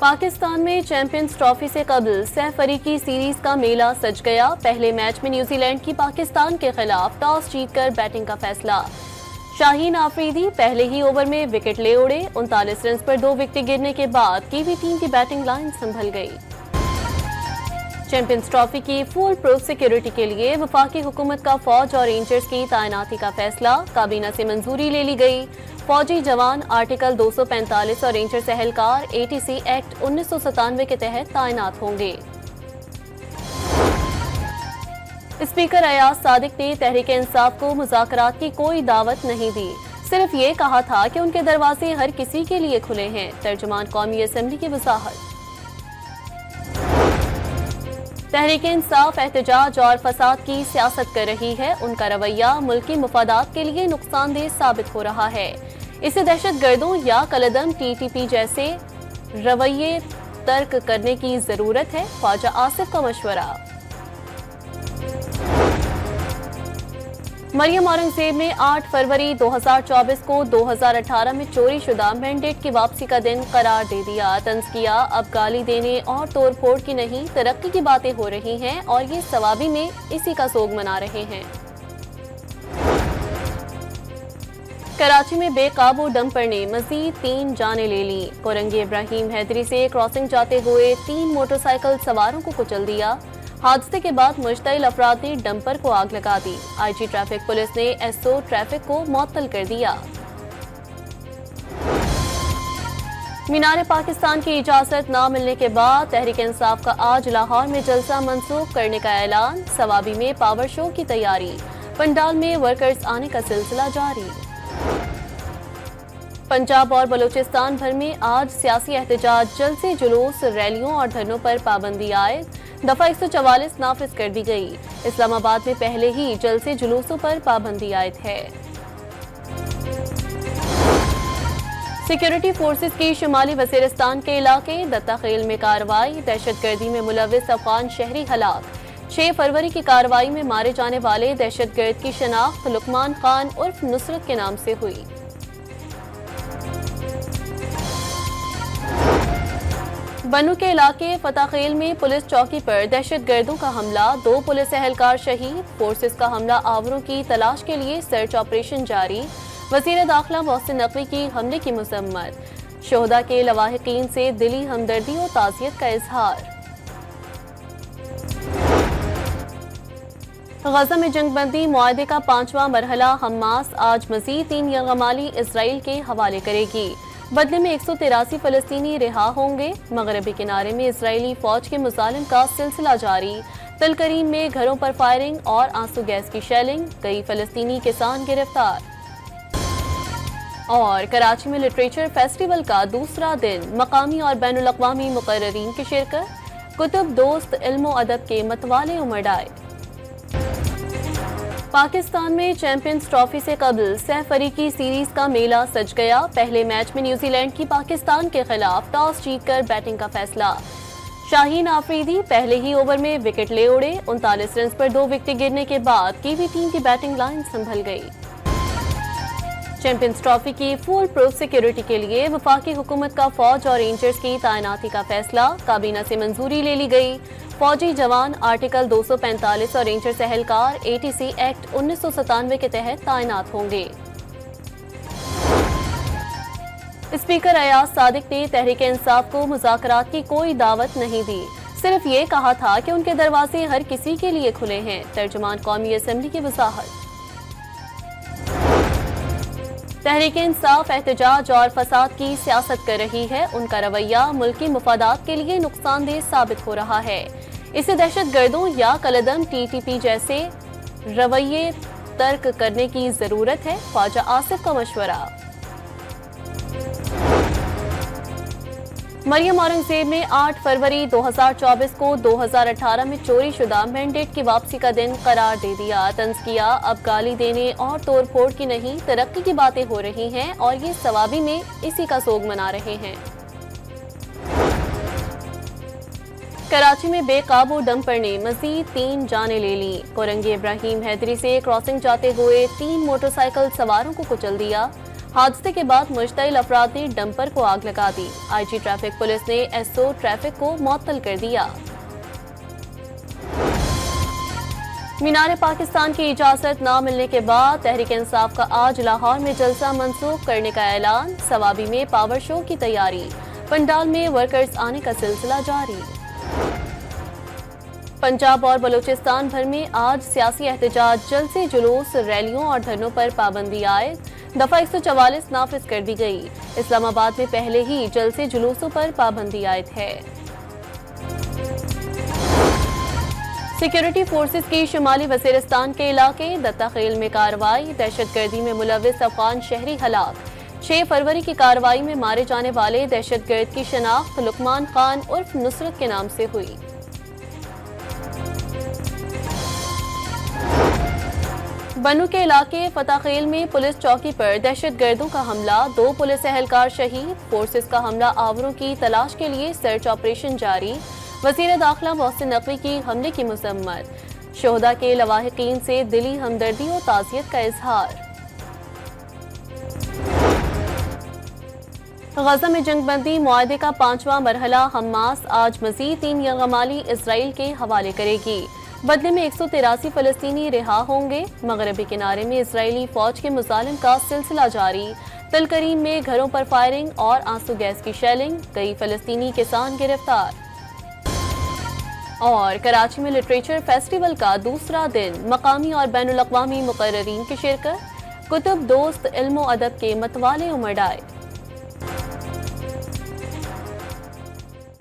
पाकिस्तान में champions trophy से कबल सैफ अली की सीरीज का मेला सज गया। पहले मैच में न्यूजीलैंड की पाकिस्तान के खिलाफ टॉस जीतकर बैटिंग का फैसला। शाहीन आफरीदी पहले ही ओवर में विकेट ले उड़े। 39 रन पर 2 विकेट गिरने के बाद कीवी टीम की बैटिंग लाइन संभल गई। चैंपियंस ट्रॉफी की फुल प्रूफ सिक्योरिटी के लिए वफाकी हुकूमत का फौज और रेंजर्स की तैनाती का फैसला। काबीना से मंजूरी ले ली गई। फौजी जवान आर्टिकल 245 और रेंजर्स एहलकार ATC एक्ट 1997 के तहत तैनात होंगे। स्पीकर अयाज सादिक ने तहरीक इंसाफ को मुज़ाकरात की कोई दावत नहीं दी, सिर्फ ये कहा था कि उनके दरवाजे हर किसी के लिए खुले हैं। तर्जुमान कौमी असेंबली की वजाहत। तहरीक इंसाफ एहतजाज और फसाद की सियासत कर रही है। उनका रवैया मुल्की मुफादात के लिए नुकसानदेह साबित हो रहा है। इसे दहशतगर्दों या कलदम TTP जैसे रवैये तर्क करने की जरूरत है। ख्वाजा आसिफ का मशवरा। मरियम औरंगजेब ने 8 फरवरी 2024 को 2018 में चोरी शुदा मैंडेट की वापसी का दिन करार दे दिया। तंज किया, अब गाली देने और तोड़ फोड़ की नहीं, तरक्की की बातें हो रही हैं और ये सवाबी में इसी का सोग मना रहे हैं। कराची में बेकाबू डंपर ने मजीद 3 जानें ले ली। कोरंगी इब्राहिम हैदरी से क्रॉसिंग जाते हुए 3 मोटरसाइकिल सवारों को कुचल दिया। हादसे के बाद मुश्तइल अफराद ने डंपर को आग लगा दी। IG ट्रैफिक पुलिस ने SO ट्रैफिक को मुअत्तल कर दिया। मीनार पाकिस्तान की इजाजत न मिलने के बाद तहरीक इंसाफ का आज लाहौर में जलसा मंसूख करने का ऐलान। सवाबी में पावर शो की तैयारी। पंडाल में वर्कर्स आने का सिलसिला जारी। पंजाब और बलूचिस्तान भर में आज सियासी एहतजाज, जलसे, जुलूस, रैलियों और धरनों पर पाबंदी आए। दफा 144 नाफिज कर दी गई। इस्लामाबाद में पहले ही जलसे जुलूसों पर पाबंदी आयद है। सिक्योरिटी फोर्सेस की शुमाली वजीरिस्तान के इलाके दत्ताखेल में कार्रवाई। दहशतगर्दी में मुलविस अफगान शहरी हलाक। 6 फरवरी की कार्रवाई में मारे जाने वाले दहशतगर्द की शनाख्त लुकमान खान उर्फ नुसरत के नाम से हुई। बनू के इलाके फताखेल में पुलिस चौकी पर दहशतगर्दों का हमला। 2 पुलिस एहलकार शहीद। फोर्सेस का हमला आवरों की तलाश के लिए सर्च ऑपरेशन जारी। वजीर दाखिला मोहसिन नकवी की हमले की मजम्मत। शोहदा के लवाहिकीन से दिली हमदर्दी और ताज़ियत का इजहार। गजा में जंगबंदी मुआहदे का 5वां मरहला हमास आज मजीद 3 यरगमाली इसराइल के हवाले करेगी। बदले में 183 फलस्तीनी रिहा होंगे। मगरबी किनारे में इजरायली फौज के मुजालिम का सिलसिला जारी। तलकरीम में घरों पर फायरिंग और आंसू गैस की शेलिंग। कई फलस्तीनी किसान गिरफ्तार। और कराची में लिटरेचर फेस्टिवल का दूसरा दिन। मकामी और बैनुल अक़वामी मुक़र्ररीन की शिरकत। कुतुब दोस्त इल्म अदब के मतवाले उमड़ आए। पाकिस्तान में चैंपियंस ट्रॉफी से कबल सैफ अली की सीरीज का मेला सज गया। पहले मैच में न्यूजीलैंड की पाकिस्तान के खिलाफ टॉस जीतकर बैटिंग का फैसला। शाहीन आफरीदी पहले ही ओवर में विकेट ले उड़े। 39 रन पर 2 विकेट गिरने के बाद कीवी टीम की बैटिंग लाइन संभल गई। चैंपियंस ट्रॉफी की फुल प्रूफ सिक्योरिटी के लिए वफाकी हुकूमत का फौज और रेंजर्स की तैनाती का फैसला। काबीना से मंजूरी ले ली गई। फौजी जवान आर्टिकल 245 और रेंजर्स एहलकार ATC एक्ट 1997 के तहत तैनात होंगे। स्पीकर अयाज सादिक ने तहरीक इंसाफ को मुज़ाकरात की कोई दावत नहीं दी, सिर्फ ये कहा था कि उनके दरवाजे हर किसी के लिए खुले हैं। तर्जुमान कौमी असेंबली की वजाहत। तहरीक इंसाफ एहतजाज और फसाद की सियासत कर रही है। उनका रवैया मुल्की मुफादात के लिए नुकसानदेह साबित हो रहा है। इसे दहशतगर्दों या कलदम TTP जैसे रवैये तर्क करने की जरूरत है। ख्वाजा आसिफ का मशवरा। मरियम औरंगजेब ने 8 फरवरी 2024 को 2018 में चोरी शुदा मैंडेट की वापसी का दिन करार दे दिया। तंज किया, अब गाली देने और तोड़ फोड़ की नहीं, तरक्की की बातें हो रही हैं और ये सवाबी में इसी का सोग मना रहे हैं। कराची में बेकाबू डंपर ने मजीद 3 जानें ले ली। कोरंगी इब्राहिम हैदरी से क्रॉसिंग जाते हुए 3 मोटरसाइकिल सवारों को कुचल दिया। हादसे के बाद मुश्तइल अफराद ने डंपर को आग लगा दी। आईजी ट्रैफिक पुलिस ने एसओ ट्रैफिक को मुअत्तल कर दिया। मीनार पाकिस्तान की इजाजत न मिलने के बाद तहरीक इंसाफ का आज लाहौर में जलसा मंसूख करने का ऐलान। सवाबी में पावर शो की तैयारी, पंडाल में वर्कर्स आने का सिलसिला जारी। पंजाब और बलूचिस्तान भर में आज सियासी एहतजाज, जलसे, जुलूस, रैलियों और धरनों पर पाबंदी आयद। दफा 144 नाफिज कर दी गई। इस्लामाबाद में पहले ही जलसे जुलूसों पर पाबंदी आयद है। सिक्योरिटी फोर्सेस की शुमाली वजीरिस्तान के इलाके दत्ताखेल में कार्रवाई। दहशतगर्दी में मुलविस अफगान शहरी हलाक। 6 फरवरी की कार्रवाई में मारे जाने वाले दहशतगर्द की शनाख्त लुकमान खान उर्फ नुसरत के नाम से हुई। बनू के इलाके फताखेल में पुलिस चौकी पर दहशतगर्दों का हमला, 2 पुलिस एहलकार शहीद। फोर्सेस का हमला आवरों की तलाश के लिए सर्च ऑपरेशन जारी। वज़ीर दाखिला मोहसिन नकवी की हमले की मज़म्मत। शोहदा के लवाहिकीन से दिली हमदर्दी और ताज़ियत का इजहार। गजा में जंगबंदी मुआहदे का 5वां मरहला हमास आज मज़ीद 3 यरगमाली इसराइल के हवाले करेगी। बदले में 183 फ़लस्तीनी रिहा होंगे। मगरबी किनारे में इसराइली फौज के मुजालिम का सिलसिला जारी। तलकरीम में घरों पर फायरिंग और आंसू गैस की शेलिंग, कई फ़लस्तीनी किसान गिरफ्तार। और कराची में लिटरेचर फेस्टिवल का दूसरा दिन, मकामी और बैनुल अक़वामी मुक़र्ररीन की शिरकत। कुतुब, दोस्त, इल्म व अदब के मतवाले उमड़ आए।